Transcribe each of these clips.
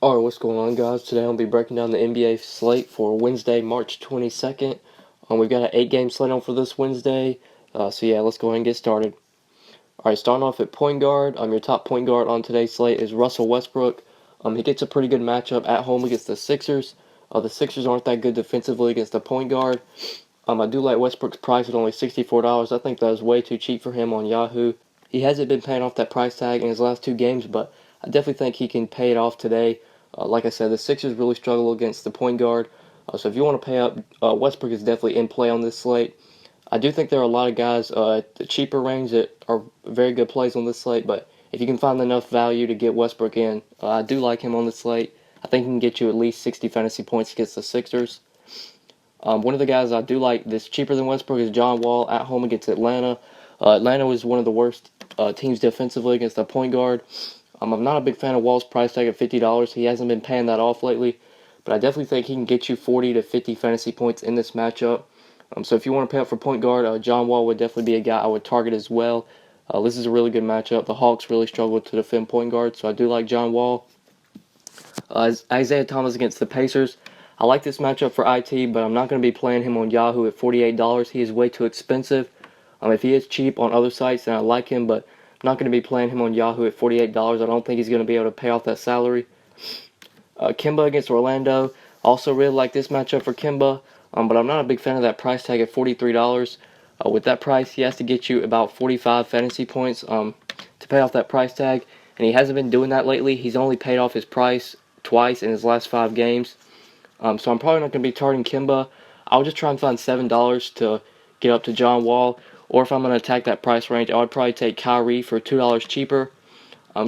Alright, what's going on, guys? Today I'll be breaking down the NBA slate for Wednesday, March 22nd. We've got an 8-game slate on for this Wednesday. So yeah, let's go ahead and get started. Alright, starting off at point guard. Your top point guard on today's slate is Russell Westbrook. He gets a pretty good matchup at home against the Sixers. The Sixers aren't that good defensively against the point guard. I do like Westbrook's price at only $64. I think that was way too cheap for him on Yahoo. He hasn't been paying off that price tag in his last 2 games, but I definitely think he can pay it off today. Like I said, the Sixers really struggle against the point guard. So if you want to pay up, Westbrook is definitely in play on this slate. I do think there are a lot of guys at the cheaper range that are very good plays on this slate, but if you can find enough value to get Westbrook in, I do like him on this slate. I think he can get you at least 60 fantasy points against the Sixers. One of the guys I do like that's cheaper than Westbrook is John Wall at home against Atlanta. Atlanta was one of the worst teams defensively against the point guard. I'm not a big fan of Wall's price tag at $50. He hasn't been paying that off lately, but I definitely think he can get you 40 to 50 fantasy points in this matchup. So if you want to pay up for point guard, John Wall would definitely be a guy I would target as well. This is a really good matchup. The Hawks really struggle to defend point guard, so I do like John Wall. Isaiah Thomas against the Pacers. I like this matchup for IT, but I'm not going to be playing him on Yahoo at $48. He is way too expensive. If he is cheap on other sites, then I like him, but I'm not going to be playing him on Yahoo at $48. I don't think he's going to be able to pay off that salary. Kemba against Orlando. Also really like this matchup for Kemba, but I'm not a big fan of that price tag at $43. With that price, he has to get you about 45 fantasy points to pay off that price tag, and he hasn't been doing that lately. He's only paid off his price twice in his last 5 games. So I'm probably not going to be targeting Kemba. I'll just try and find $7 to get up to John Wall. Or if I'm going to attack that price range, I would probably take Kyrie for $2 cheaper.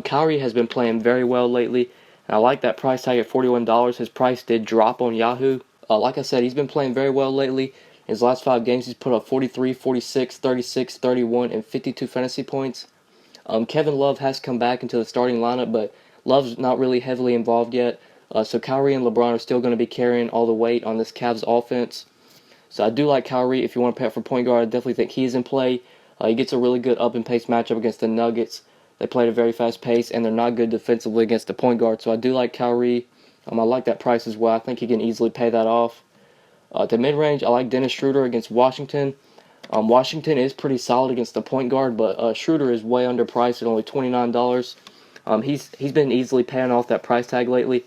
Kyrie has been playing very well lately, and I like that price tag at $41. His price did drop on Yahoo. Like I said, he's been playing very well lately. In his last 5 games, he's put up 43, 46, 36, 31, and 52 fantasy points. Kevin Love has come back into the starting lineup, but Love's not really heavily involved yet. So Kyrie and LeBron are still going to be carrying all the weight on this Cavs offense. So I do like Kyrie. If you want to pay up for point guard, I definitely think he's in play. He gets a really good up and pace matchup against the Nuggets. They play at a very fast pace, and they're not good defensively against the point guard. So I do like Kyrie. I like that price as well. I think he can easily pay that off. To mid-range, I like Dennis Schroeder against Washington. Washington is pretty solid against the point guard, but Schroeder is way underpriced at only $29. He's been easily paying off that price tag lately.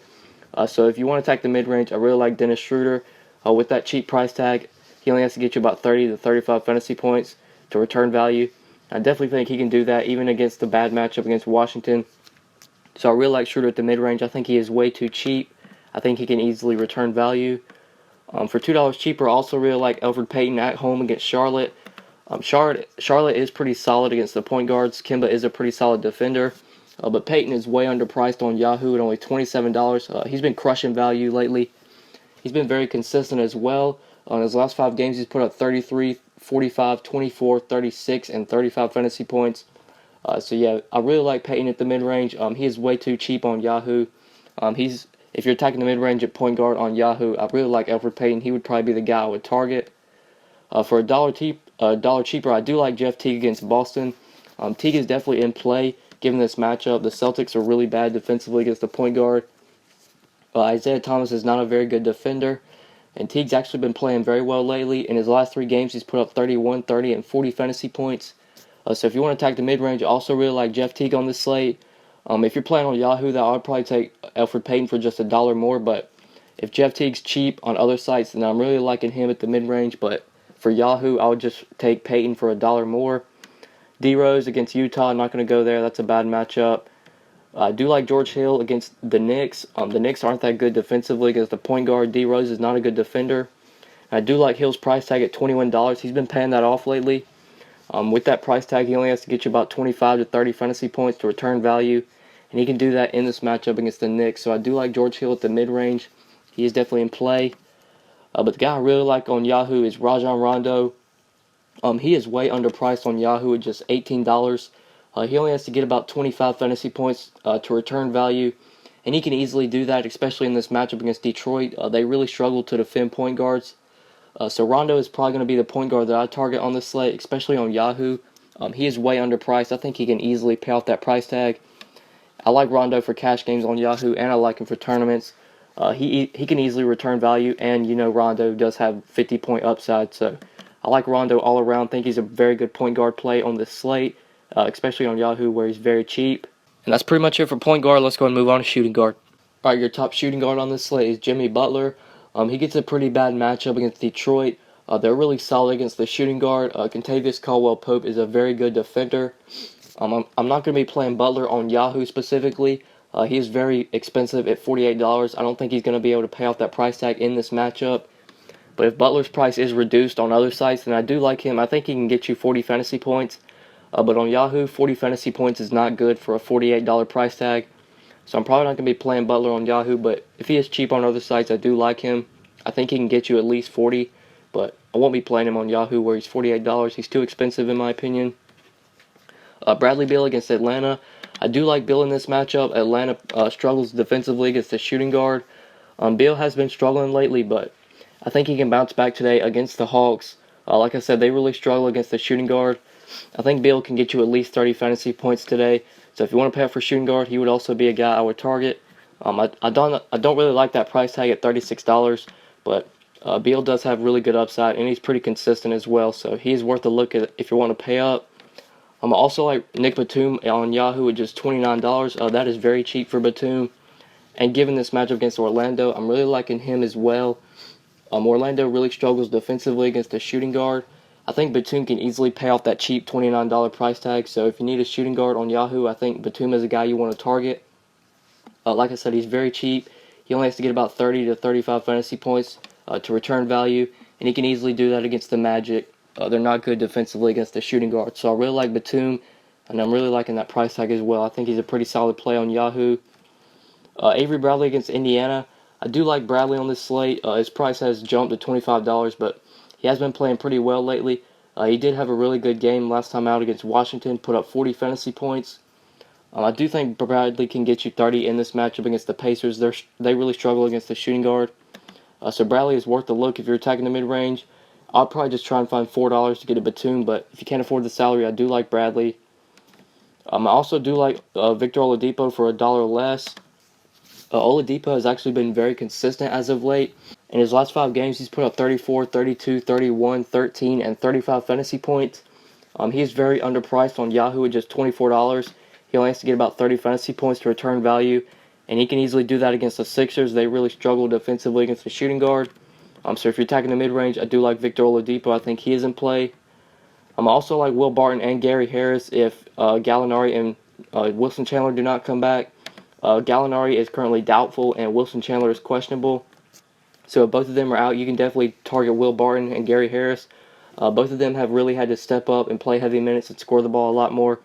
So if you want to attack the mid-range, I really like Dennis Schroeder. With that cheap price tag, he only has to get you about 30 to 35 fantasy points to return value. I definitely think he can do that even against the bad matchup against Washington. So I really like Schroeder at the mid-range. I think he is way too cheap. I think he can easily return value. For $2 cheaper, I also really like Elfrid Payton at home against Charlotte. Charlotte is pretty solid against the point guards. Kemba is a pretty solid defender. But Payton is way underpriced on Yahoo at only $27. He's been crushing value lately. He's been very consistent as well. On his last 5 games, he's put up 33, 45, 24, 36, and 35 fantasy points. So yeah, I really like Payton at the mid-range. He is way too cheap on Yahoo. If you're attacking the mid-range at point guard on Yahoo, I really like Elfrid Payton. He would probably be the guy I would target. For $1 cheaper, I do like Jeff Teague against Boston. Teague is definitely in play given this matchup. The Celtics are really bad defensively against the point guard. Isaiah Thomas is not a very good defender, and Teague's actually been playing very well lately. In his last 3 games, he's put up 31, 30, and 40 fantasy points. So if you want to attack the mid-range, I also really like Jeff Teague on this slate. If you're playing on Yahoo, then I would probably take Elfrid Payton for just $1 more, but if Jeff Teague's cheap on other sites, then I'm really liking him at the mid-range, but for Yahoo, I would just take Payton for $1 more. D-Rose against Utah, I'm not going to go there. That's a bad matchup. I do like George Hill against the Knicks. The Knicks aren't that good defensively against the point guard. D-Rose is not a good defender. I do like Hill's price tag at $21. He's been paying that off lately. With that price tag, he only has to get you about 25 to 30 fantasy points to return value, and he can do that in this matchup against the Knicks. So I do like George Hill at the mid-range. He is definitely in play. But the guy I really like on Yahoo is Rajon Rondo. He is way underpriced on Yahoo at just $18. He only has to get about 25 fantasy points to return value, and he can easily do that, especially in this matchup against Detroit. They really struggle to defend point guards. So Rondo is probably going to be the point guard that I target on this slate, especially on Yahoo. He is way underpriced. I think he can easily pay off that price tag. I like Rondo for cash games on Yahoo, and I like him for tournaments. He can easily return value, and Rondo does have 50-point upside, so I like Rondo all around. Think he's a very good point guard play on this slate, especially on Yahoo where he's very cheap. And that's pretty much it for point guard. Let's go and move on to shooting guard. All right, your top shooting guard on this slate is Jimmy Butler. He gets a pretty bad matchup against Detroit. They're really solid against the shooting guard. Kentavious Caldwell-Pope is a very good defender. I'm not going to be playing Butler on Yahoo specifically. He is very expensive at $48. I don't think he's going to be able to pay off that price tag in this matchup. But if Butler's price is reduced on other sites, then I do like him. I think he can get you 40 fantasy points. But on Yahoo, 40 fantasy points is not good for a $48 price tag. So I'm probably not going to be playing Butler on Yahoo. But if he is cheap on other sites, I do like him. I think he can get you at least 40. But I won't be playing him on Yahoo where he's $48. He's too expensive in my opinion. Bradley Beal against Atlanta. I do like Beal in this matchup. Atlanta struggles defensively against the shooting guard. Beal has been struggling lately, but I think he can bounce back today against the Hawks. Like I said, they really struggle against the shooting guard. I think Beal can get you at least 30 fantasy points today. So if you want to pay up for shooting guard, he would also be a guy I would target. I don't really like that price tag at $36, but Beal does have really good upside, and he's pretty consistent as well. So he's worth a look at if you want to pay up. I also like Nick Batum on Yahoo at just $29. That is very cheap for Batum. And given this matchup against Orlando, I'm really liking him as well. Orlando really struggles defensively against the shooting guard. I think Batum can easily pay off that cheap $29 price tag. So if you need a shooting guard on Yahoo, I think Batum is a guy you want to target. Like I said, he's very cheap. He only has to get about 30 to 35 fantasy points to return value. And he can easily do that against the Magic. They're not good defensively against the shooting guard. So I really like Batum, and I'm really liking that price tag as well. I think he's a pretty solid play on Yahoo. Avery Bradley against Indiana. I do like Bradley on this slate. His price has jumped to $25, but he has been playing pretty well lately. He did have a really good game last time out against Washington, put up 40 fantasy points. I do think Bradley can get you 30 in this matchup against the Pacers. They really struggle against the shooting guard. So Bradley is worth the look if you're attacking the mid-range. I'll probably just try and find $4 to get a Batum, but if you can't afford the salary, I do like Bradley. I also do like Victor Oladipo for $1 less. Oladipo has actually been very consistent as of late. In his last 5 games, he's put up 34, 32, 31, 13, and 35 fantasy points. He is very underpriced on Yahoo at just $24. He only has to get about 30 fantasy points to return value, and he can easily do that against the Sixers. They really struggle defensively against the shooting guard. So if you're attacking the mid-range, I do like Victor Oladipo. I think he is in play. I'm also like Will Barton and Gary Harris if Gallinari and Wilson Chandler do not come back. Gallinari is currently doubtful, and Wilson Chandler is questionable. So if both of them are out, you can definitely target Will Barton and Gary Harris. Both of them have really had to step up and play heavy minutes and score the ball a lot more.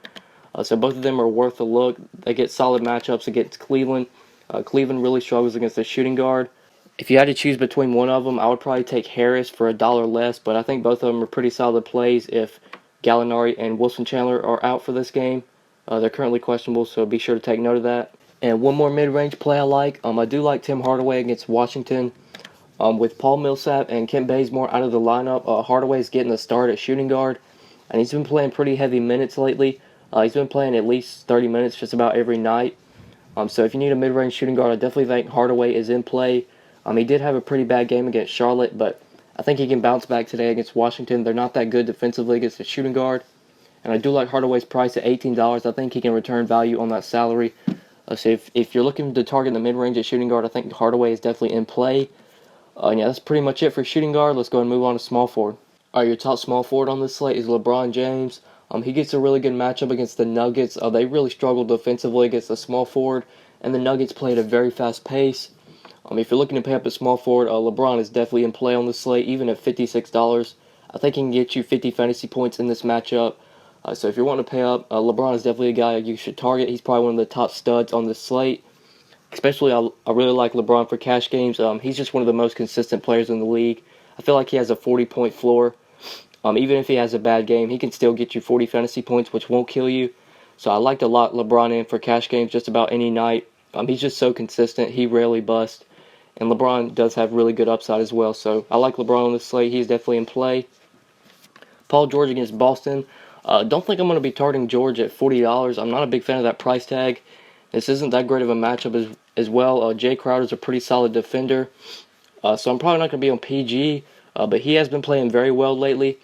So both of them are worth a look. They get solid matchups against Cleveland. Cleveland really struggles against the shooting guard. If you had to choose between one of them, I would probably take Harris for $1 less, but I think both of them are pretty solid plays if Gallinari and Wilson Chandler are out for this game. They're currently questionable, so be sure to take note of that. And one more mid-range play I like. I do like Tim Hardaway against Washington. With Paul Millsap and Kent Bazemore out of the lineup, Hardaway's getting the start at shooting guard, and he's been playing pretty heavy minutes lately. He's been playing at least 30 minutes just about every night. So if you need a mid-range shooting guard, I definitely think Hardaway is in play. He did have a pretty bad game against Charlotte, but I think he can bounce back today against Washington. They're not that good defensively against the shooting guard. And I do like Hardaway's price at $18. I think he can return value on that salary. So if you're looking to target the mid-range at shooting guard, I think Hardaway is definitely in play. Yeah, that's pretty much it for shooting guard. Let's go and move on to small forward. All right, your top small forward on this slate is LeBron James. He gets a really good matchup against the Nuggets. They really struggle defensively against the small forward, and the Nuggets play at a very fast pace. If you're looking to pay up a small forward, LeBron is definitely in play on the slate, even at $56. I think he can get you 50 fantasy points in this matchup. So if you're wanting to pay up, LeBron is definitely a guy you should target. He's probably one of the top studs on this slate. Especially, I really like LeBron for cash games. He's just one of the most consistent players in the league. I feel like he has a 40-point floor. Even if he has a bad game, he can still get you 40 fantasy points, which won't kill you. So I like to lock LeBron in for cash games just about any night. He's just so consistent. He rarely busts. And LeBron does have really good upside as well. So I like LeBron on this slate. He's definitely in play. Paul George against Boston. Don't think I'm going to be targeting George at $40. I'm not a big fan of that price tag. This isn't that great of a matchup as well. Jay Crowder's a pretty solid defender, so I'm probably not going to be on PG, but he has been playing very well lately.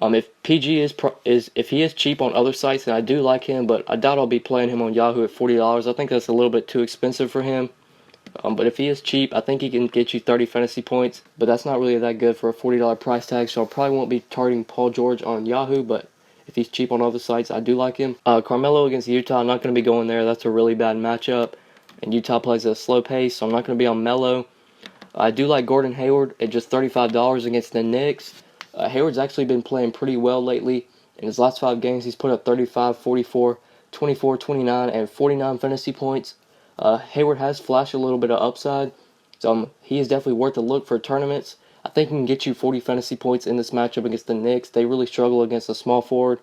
If PG if he is cheap on other sites, then I do like him, but I doubt I'll be playing him on Yahoo at $40. I think that's a little bit too expensive for him. But if he is cheap, I think he can get you 30 fantasy points, but that's not really that good for a $40 price tag, so I probably won't be targeting Paul George on Yahoo, but if he's cheap on other sites, I do like him. Carmelo against Utah, I'm not going to be going there. That's a really bad matchup, and Utah plays at a slow pace, so I'm not going to be on Melo. I do like Gordon Hayward at just $35 against the Knicks. Hayward's actually been playing pretty well lately. In his last 5 games, he's put up 35, 44, 24, 29, and 49 fantasy points. Hayward has flashed a little bit of upside, so he is definitely worth a look for tournaments. I think he can get you 40 fantasy points in this matchup against the Knicks. They really struggle against a small forward.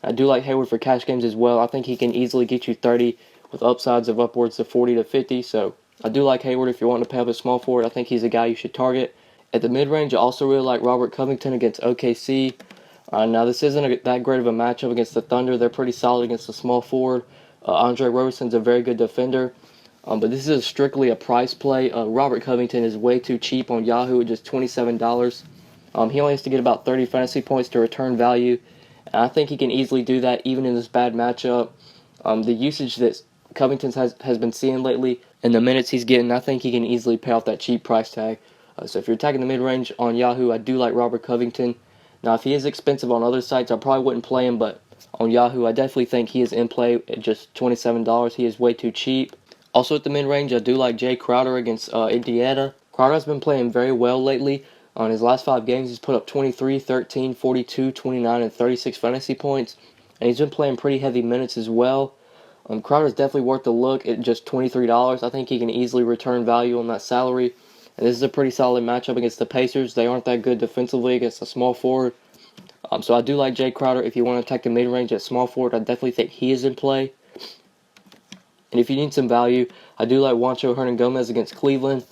I do like Hayward for cash games as well. I think he can easily get you 30 with upsides of upwards of 40 to 50, so I do like Hayward if you're wanting to pay up a small forward. I think he's a guy you should target. At the mid-range, I also really like Robert Covington against OKC. Now, this isn't that great of a matchup against the Thunder. They're pretty solid against the small forward. Andre Roberson's a very good defender. But this is strictly a price play. Robert Covington is way too cheap on Yahoo at just $27. He only has to get about 30 fantasy points to return value. And I think he can easily do that even in this bad matchup. The usage that Covington has been seeing lately and the minutes he's getting, I think he can easily pay off that cheap price tag. So if you're attacking the mid-range on Yahoo, I do like Robert Covington. Now, if he is expensive on other sites, I probably wouldn't play him, but on Yahoo, I definitely think he is in play at just $27. He is way too cheap. Also at the mid-range, I do like Jay Crowder against Indiana. Crowder has been playing very well lately. On his last 5 games, he's put up 23, 13, 42, 29, and 36 fantasy points. And he's been playing pretty heavy minutes as well. Crowder is definitely worth a look at just $23. I think he can easily return value on that salary. And this is a pretty solid matchup against the Pacers. They aren't that good defensively against a small forward. So I do like Jay Crowder. If you want to attack the mid-range at small forward, I definitely think he is in play. And if you need some value, I do like Juancho Hernangomez against Cleveland.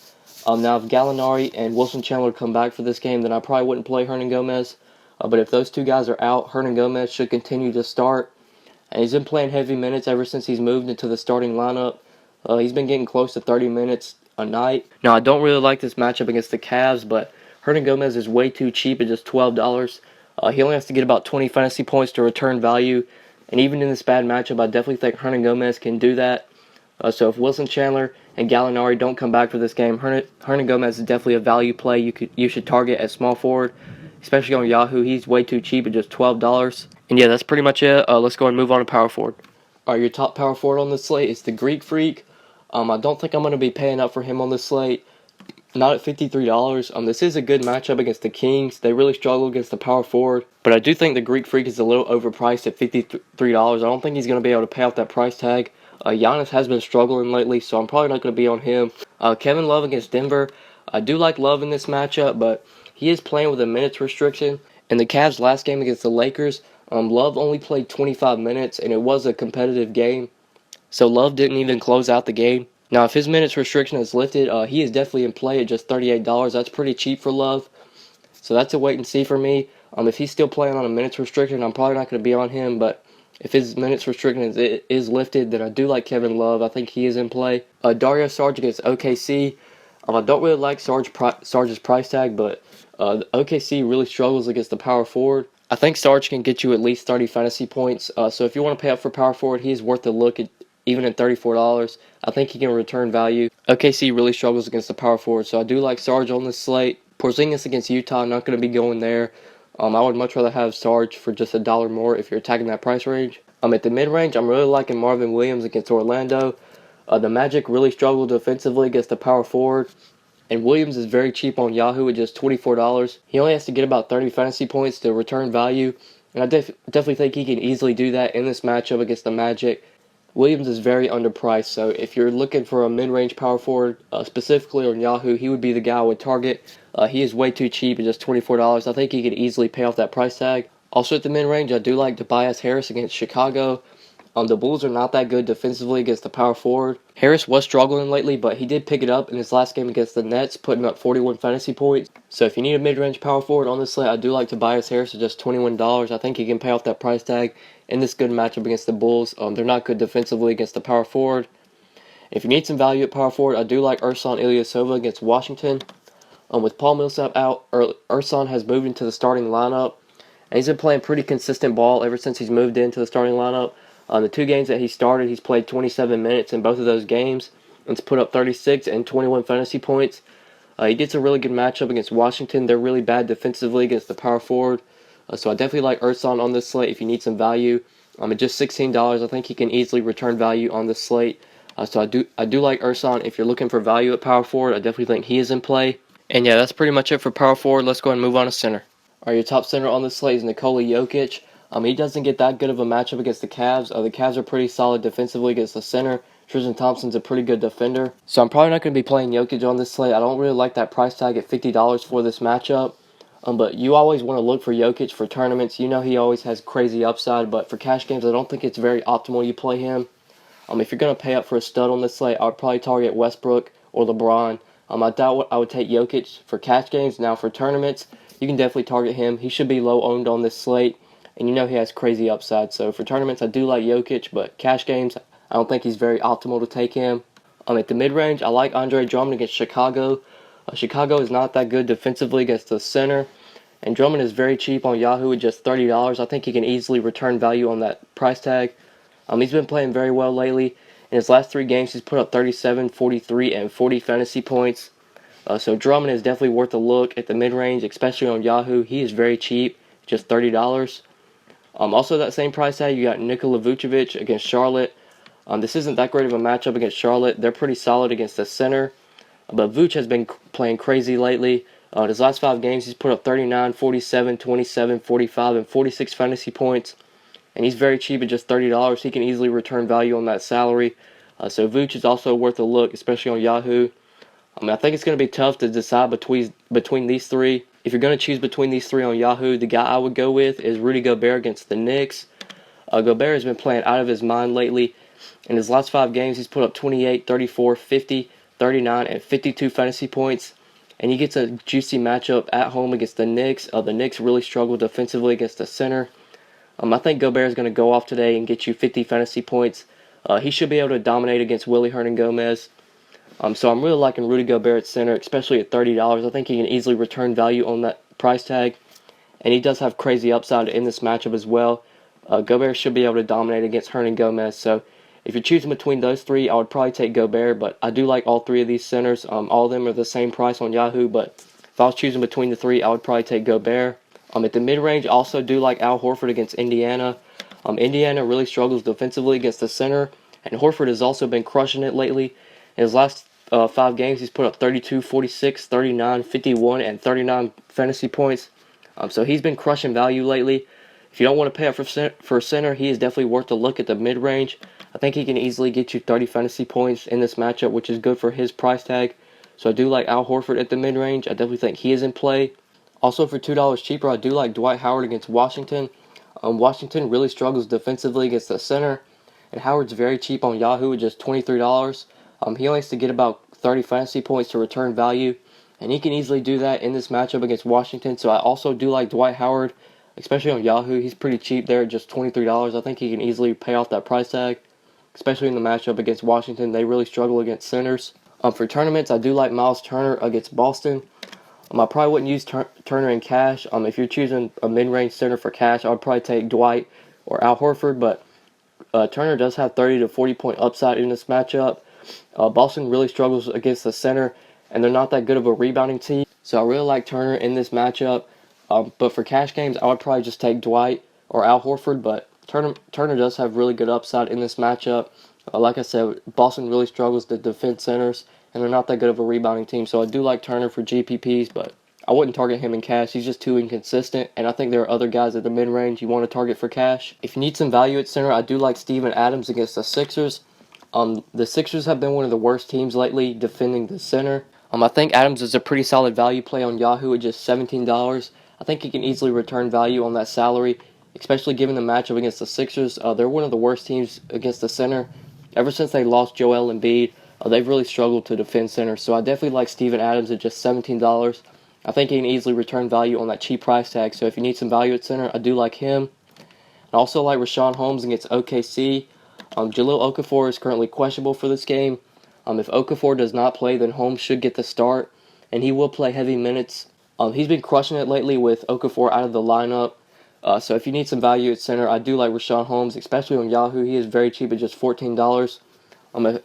Now, if Gallinari and Wilson Chandler come back for this game, then I probably wouldn't play Hernangomez. But if those two guys are out, Hernangomez should continue to start. And he's been playing heavy minutes ever since he's moved into the starting lineup. He's been getting close to 30 minutes a night. Now, I don't really like this matchup against the Cavs, but Hernangomez is way too cheap at just $12. He only has to get about 20 fantasy points to return value. And even in this bad matchup, I definitely think Hernangomez can do that. So if Wilson Chandler and Gallinari don't come back for this game, Hernangomez is definitely a value play you should target at small forward, especially on Yahoo. He's way too cheap at just $12. And yeah, that's pretty much it. Let's go and move on to power forward. All right, your top power forward on this slate is the Greek Freak. I don't think I'm going to be paying up for him on this slate. Not at $53. This is a good matchup against the Kings. They really struggle against the power forward. But I do think the Greek Freak is a little overpriced at $53. I don't think he's going to be able to pay off that price tag. Giannis has been struggling lately, so I'm probably not going to be on him. Kevin Love against Denver. I do like Love in this matchup, but he is playing with a minutes restriction. In the Cavs' last game against the Lakers, Love only played 25 minutes, and it was a competitive game. So Love didn't even close out the game. Now, if his minutes restriction is lifted, he is definitely in play at just $38. That's pretty cheap for Love. So that's a wait and see for me. If he's still playing on a minutes restriction, I'm probably not going to be on him, but if his minutes restriction is lifted, then I do like Kevin Love. I think he is in play. Dario Saric against OKC. I don't really like Sarge's price tag, but OKC really struggles against the power forward. I think Sarge can get you at least 30 fantasy points. So if you want to pay up for power forward, he is worth a look at even at $34. I think he can return value. OKC really struggles against the power forward, so I do like Sarge on this slate. Porzingis against Utah, I'm not going to be going there. I would much rather have Sarge for just $1 more if you're attacking that price range. At the mid-range, I'm really liking Marvin Williams against Orlando. The Magic really struggle defensively against the power forward. And Williams is very cheap on Yahoo at just $24. He only has to get about 30 fantasy points to return value. And I definitely think he can easily do that in this matchup against the Magic. Williams is very underpriced, so if you're looking for a mid-range power forward, specifically on Yahoo, he would be the guy I would target. He is way too cheap at just $24. I think he could easily pay off that price tag. Also at the mid-range, I do like Tobias Harris against Chicago. The Bulls are not that good defensively against the power forward. Harris was struggling lately, but he did pick it up in his last game against the Nets, putting up 41 fantasy points. So if you need a mid-range power forward on this slate, I do like Tobias Harris at just $21. I think he can pay off that price tag in this good matchup against the Bulls. They're not good defensively against the power forward. If you need some value at power forward, I do like Ersan Ilyasova against Washington. With Paul Millsap out, Ersan has moved into the starting lineup, and he's been playing pretty consistent ball ever since he's moved into the starting lineup. The 2 games that he started, he's played 27 minutes in both of those games, and he's put up 36 and 21 fantasy points. He gets a really good matchup against Washington. They're really bad defensively against the power forward. So I definitely like Ersan on this slate if you need some value. At just $16, I think he can easily return value on this slate. So I do like Ersan. If you're looking for value at power forward, I definitely think he is in play. And yeah, that's pretty much it for power forward. Let's go ahead and move on to center. Your top center on this slate is Nikola Jokic. He doesn't get that good of a matchup against the Cavs. The Cavs are pretty solid defensively against the center. Tristan Thompson's a pretty good defender. So I'm probably not going to be playing Jokic on this slate. I don't really like that price tag at $50 for this matchup. But you always want to look for Jokic for tournaments. You know he always has crazy upside, but for cash games, I don't think it's very optimal you play him. If you're going to pay up for a stud on this slate, I would probably target Westbrook or LeBron. I doubt I would take Jokic for cash games. Now for tournaments, you can definitely target him. He should be low owned on this slate, and you know he has crazy upside. So for tournaments, I do like Jokic, but cash games, I don't think he's very optimal to take him. At the mid-range, I like Andre Drummond against Chicago. Chicago is not that good defensively against the center, and Drummond is very cheap on Yahoo at just $30. I think he can easily return value on that price tag. He's been playing very well lately. In his last 3 games, he's put up 37, 43, and 40 fantasy points. So Drummond is definitely worth a look at the mid-range, especially on Yahoo. He is very cheap, just $30. Also that same price tag, you got Nikola Vucevic against Charlotte. This isn't that great of a matchup against Charlotte. They're pretty solid against the center. But Vuce has been playing crazy lately. In his last 5 games, he's put up 39, 47, 27, 45, and 46 fantasy points. And he's very cheap at just $30. He can easily return value on that salary. So Vuce is also worth a look, especially on Yahoo. I think it's going to be tough to decide between these 3. If you're going to choose between these 3 on Yahoo, the guy I would go with is Rudy Gobert against the Knicks. Gobert has been playing out of his mind lately. In his last 5 games, he's put up 28, 34, 50, 39, and 52 fantasy points. And he gets a juicy matchup at home against the Knicks. The Knicks really struggle defensively against the center. I think Gobert is going to go off today and get you 50 fantasy points. He should be able to dominate against Willie Hernangomez. So I'm really liking Rudy Gobert at center, especially at $30. I think he can easily return value on that price tag. And he does have crazy upside in this matchup as well. Gobert should be able to dominate against Hernangomez. So if you're choosing between those 3, I would probably take Gobert. But I do like all 3 of these centers. All of them are the same price on Yahoo. But if I was choosing between the 3, I would probably take Gobert. At the mid-range, I also do like Al Horford against Indiana. Indiana really struggles defensively against the center, and Horford has also been crushing it lately. In his last 5 games, he's put up 32, 46, 39, 51, and 39 fantasy points. So he's been crushing value lately. If you don't want to pay up for center, he is definitely worth a look at the mid-range. I think he can easily get you 30 fantasy points in this matchup, which is good for his price tag. So I do like Al Horford at the mid-range. I definitely think he is in play. Also, for $2 cheaper, I do like Dwight Howard against Washington. Washington really struggles defensively against the center, and Howard's very cheap on Yahoo at just $23. He only has to get about 30 fantasy points to return value, and he can easily do that in this matchup against Washington. So I also do like Dwight Howard, especially on Yahoo. He's pretty cheap there at just $23. I think he can easily pay off that price tag, especially in the matchup against Washington. They really struggle against centers. For tournaments, I do like Miles Turner against Boston. I probably wouldn't use Turner in cash. If you're choosing a mid-range center for cash, I would probably take Dwight or Al Horford, but Turner does have 30 to 40 point upside in this matchup. Boston really struggles against the center, and they're not that good of a rebounding team, so I really like Turner in this matchup. But for cash games, I would probably just take Dwight or Al Horford, but Turner does have really good upside in this matchup. Like I said, Boston really struggles to defend centers, and they're not that good of a rebounding team. So I do like Turner for GPPs, but I wouldn't target him in cash. He's just too inconsistent, and I think there are other guys at the mid-range you want to target for cash. If you need some value at center, I do like Steven Adams against the Sixers. The Sixers have been one of the worst teams lately defending the center. I think Adams is a pretty solid value play on Yahoo at just $17. I think he can easily return value on that salary, especially given the matchup against the Sixers. They're one of the worst teams against the center. Ever since they lost Joel Embiid, they've really struggled to defend center. So I definitely like Steven Adams at just $17. I think he can easily return value on that cheap price tag. So if you need some value at center, I do like him. I also like Rashawn Holmes against OKC. Jahlil Okafor is currently questionable for this game. If Okafor does not play, then Holmes should get the start, and he will play heavy minutes. He's been crushing it lately with Okafor out of the lineup. So if you need some value at center, I do like Richaun Holmes, especially on Yahoo. He is very cheap at just $14.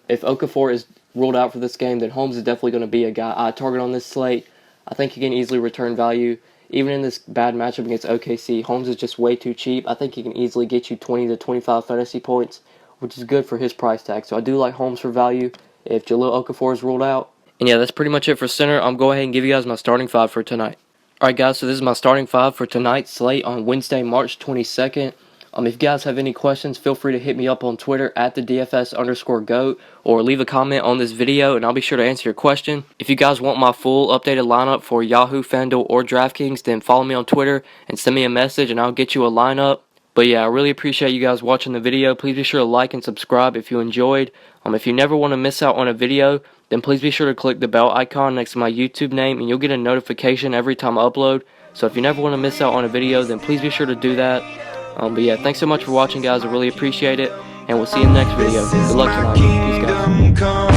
If Okafor is ruled out for this game, then Holmes is definitely going to be a guy I target on this slate. I think he can easily return value. Even in this bad matchup against OKC, Holmes is just way too cheap. I think he can easily get you 20 to 25 fantasy points, which is good for his price tag. So I do like Holmes for value if Jahlil Okafor is ruled out. And yeah, that's pretty much it for center. I'm going to go ahead and give you guys my starting five for tonight. Alright guys, so this is my starting five for tonight's slate on Wednesday, March 22nd. If you guys have any questions, feel free to hit me up on Twitter at the DFS_GOAT or leave a comment on this video and I'll be sure to answer your question. If you guys want my full updated lineup for Yahoo, FanDuel, or DraftKings, then follow me on Twitter and send me a message and I'll get you a lineup. But yeah, I really appreciate you guys watching the video. Please be sure to like and subscribe if you enjoyed. If you never want to miss out on a video, then please be sure to click the bell icon next to my YouTube name and you'll get a notification every time I upload. So if you never want to miss out on a video, then please be sure to do that. But yeah, thanks so much for watching, guys. I really appreciate it. And we'll see you in the next video. Good luck tonight. Peace, guys.